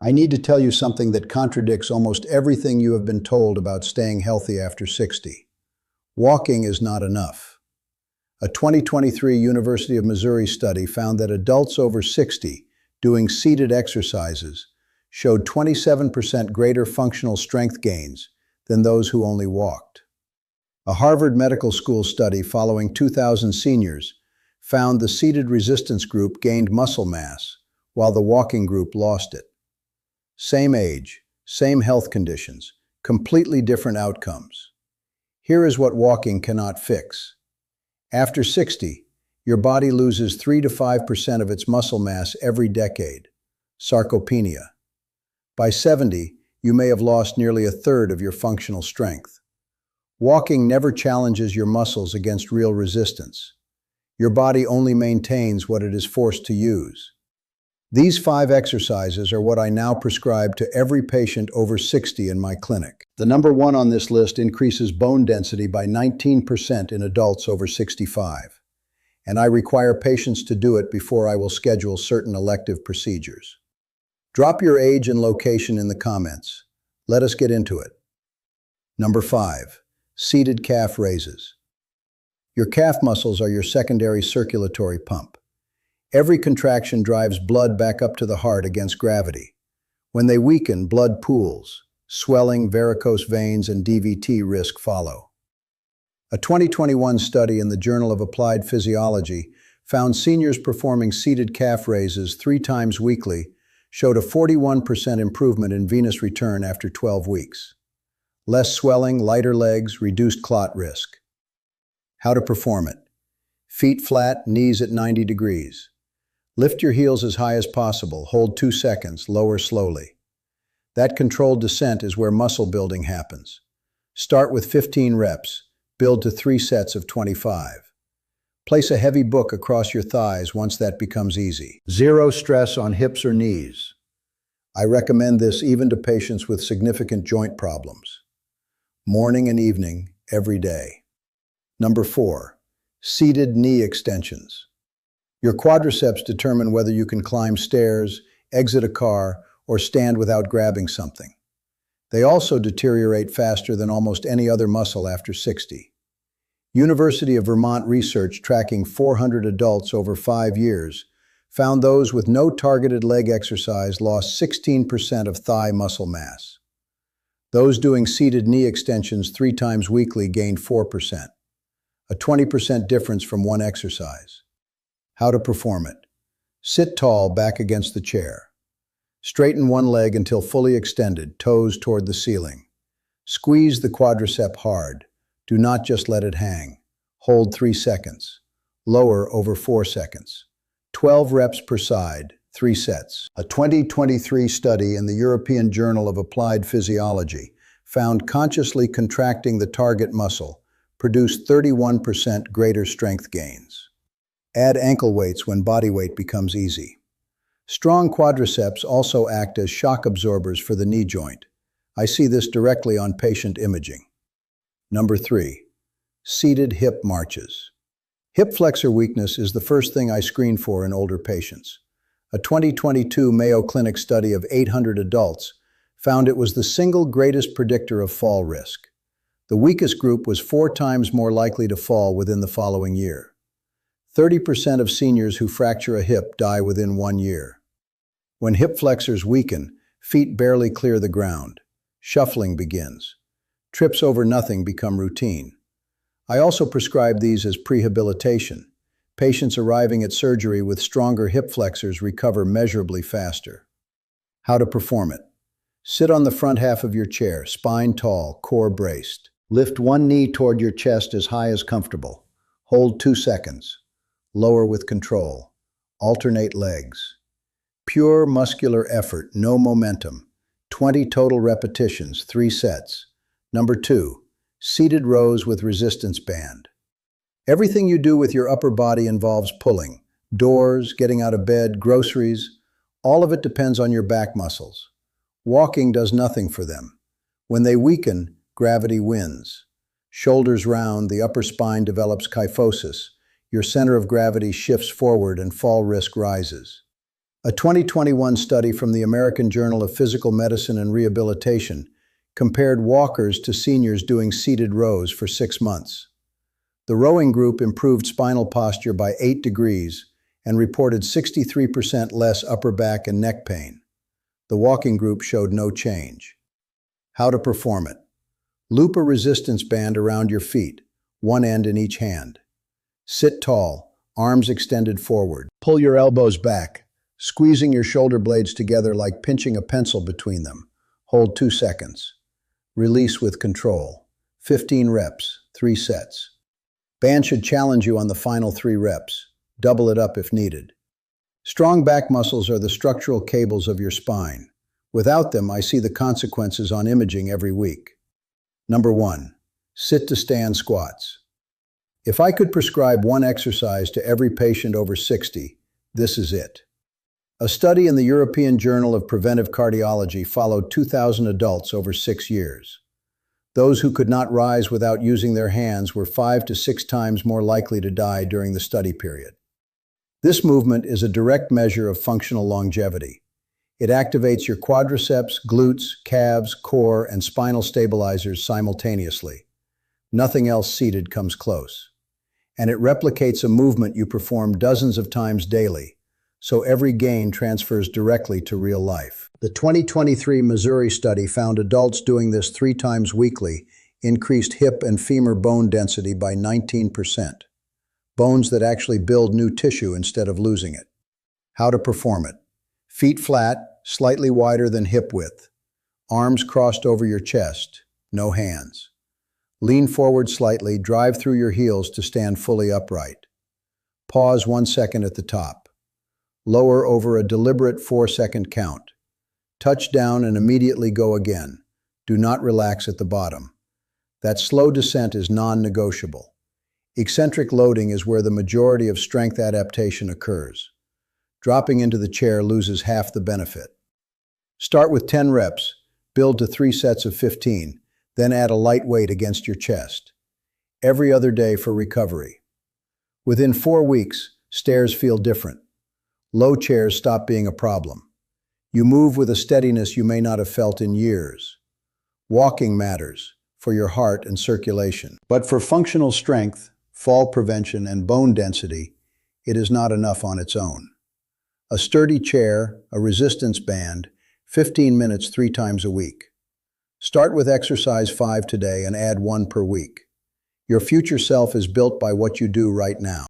I need to tell you something that contradicts almost everything you have been told about staying healthy after 60. Walking is not enough. A 2023 University of Missouri study found that adults over 60 doing seated exercises showed 27% greater functional strength gains than those who only walked. A Harvard Medical School study following 2,000 seniors found the seated resistance group gained muscle mass, while the walking group lost it. Same age, same health conditions, completely different outcomes. Here is what walking cannot fix. After 60, your body loses 3 to 5% of its muscle mass every decade, sarcopenia. By 70, you may have lost nearly a third of your functional strength. Walking never challenges your muscles against real resistance. Your body only maintains what it is forced to use. These 5 exercises are what I now prescribe to every patient over 60 in my clinic. The number 1 on this list increases bone density by 19% in adults over 65, and I require patients to do it before I will schedule certain elective procedures. Drop your age and location in the comments. Let us get into it. Number 5, seated calf raises. Your calf muscles are your secondary circulatory pump. Every contraction drives blood back up to the heart against gravity. When they weaken, blood pools. Swelling, varicose veins, and DVT risk follow. A 2021 study in the Journal of Applied Physiology found seniors performing seated calf raises 3 times weekly showed a 41% improvement in venous return after 12 weeks. Less swelling, lighter legs, reduced clot risk. How to perform it. Feet flat, knees at 90 degrees. Lift your heels as high as possible. Hold 2 seconds, lower slowly. That controlled descent is where muscle building happens. Start with 15 reps. Build to 3 sets of 25. Place a heavy book across your thighs once that becomes easy. Zero stress on hips or knees. I recommend this even to patients with significant joint problems. Morning and evening, every day. Number 4, seated knee extensions. Your quadriceps determine whether you can climb stairs, exit a car, or stand without grabbing something. They also deteriorate faster than almost any other muscle after 60. University of Vermont research tracking 400 adults over 5 years found those with no targeted leg exercise lost 16% of thigh muscle mass. Those doing seated knee extensions 3 times weekly gained 4%, a 20% difference from one exercise. How to perform it. Sit tall back against the chair. Straighten one leg until fully extended, toes toward the ceiling. Squeeze the quadricep hard. Do not just let it hang. Hold 3 seconds. Lower over 4 seconds. 12 reps per side, 3 sets. A 2023 study in the European Journal of Applied Physiology found consciously contracting the target muscle produced 31% greater strength gains. Add ankle weights when body weight becomes easy. Strong quadriceps also act as shock absorbers for the knee joint. I see this directly on patient imaging. Number 3, seated hip marches. Hip flexor weakness is the first thing I screen for in older patients. A 2022 Mayo Clinic study of 800 adults found it was the single greatest predictor of fall risk. The weakest group was 4 times more likely to fall within the following year. 30% of seniors who fracture a hip die within 1 year. When hip flexors weaken, feet barely clear the ground. Shuffling begins. Trips over nothing become routine. I also prescribe these as prehabilitation. Patients arriving at surgery with stronger hip flexors recover measurably faster. How to perform it. Sit on the front half of your chair, spine tall, core braced. Lift one knee toward your chest as high as comfortable. Hold 2 seconds. Lower with control. Alternate legs. Pure muscular effort, no momentum. 20 total repetitions, 3 sets. Number 2, seated rows with resistance band. Everything you do with your upper body involves pulling. Doors, getting out of bed, groceries, all of it depends on your back muscles. Walking does nothing for them. When they weaken, gravity wins. Shoulders round, the upper spine develops kyphosis. Your center of gravity shifts forward and fall risk rises. A 2021 study from the American Journal of Physical Medicine and Rehabilitation compared walkers to seniors doing seated rows for 6 months. The rowing group improved spinal posture by 8 degrees and reported 63% less upper back and neck pain. The walking group showed no change. How to perform it. Loop a resistance band around your feet, one end in each hand. Sit tall, arms extended forward. Pull your elbows back, squeezing your shoulder blades together like pinching a pencil between them. Hold 2 seconds. Release with control. 15 reps, 3 sets. Band should challenge you on the final 3 reps. Double it up if needed. Strong back muscles are the structural cables of your spine. Without them, I see the consequences on imaging every week. Number 1. Sit to stand squats. If I could prescribe one exercise to every patient over 60, this is it. A study in the European Journal of Preventive Cardiology followed 2,000 adults over 6 years. Those who could not rise without using their hands were 5 to 6 times more likely to die during the study period. This movement is a direct measure of functional longevity. It activates your quadriceps, glutes, calves, core, and spinal stabilizers simultaneously. Nothing else seated comes close. And it replicates a movement you perform dozens of times daily, so every gain transfers directly to real life. The 2023 Missouri study found adults doing this 3 times weekly increased hip and femur bone density by 19%. Bones that actually build new tissue instead of losing it. How to perform it. Feet flat, slightly wider than hip width. Arms crossed over your chest, no hands. Lean forward slightly, drive through your heels to stand fully upright. Pause 1 second at the top. Lower over a deliberate 4-second count. Touch down and immediately go again. Do not relax at the bottom. That slow descent is non-negotiable. Eccentric loading is where the majority of strength adaptation occurs. Dropping into the chair loses half the benefit. Start with 10 reps, build to 3 sets of 15, then add a light weight against your chest. Every other day for recovery. Within 4 weeks, stairs feel different. Low chairs stop being a problem. You move with a steadiness you may not have felt in years. Walking matters for your heart and circulation. But for functional strength, fall prevention, and bone density, it is not enough on its own. A sturdy chair, a resistance band, 15 minutes 3 times a week. Start with exercise 5 today and add 1 per week. Your future self is built by what you do right now.